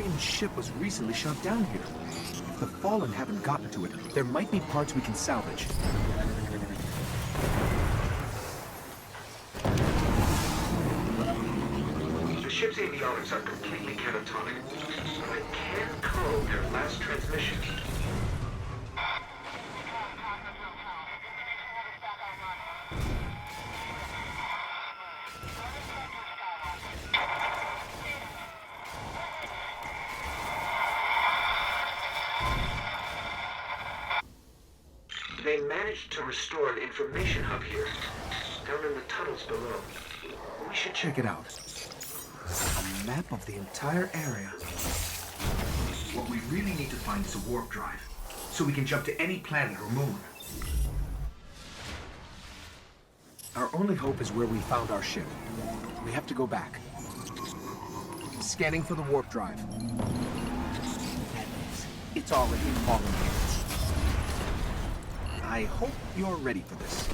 Guardian ship was recently shot down here. If the Fallen haven't gotten to it, there might be parts we can salvage. The ship's avionics are completely catatonic, but I can code their last transmission. They managed to restore an information hub here, down in the tunnels below. We should Check it out. A map of the entire area. What we really need to find is a warp drive, so we can jump to any planet or moon. Our only hope is where we found our ship. We have to go back. Scanning for the warp drive. That means it's already in Fallen hands. I hope you're ready for this.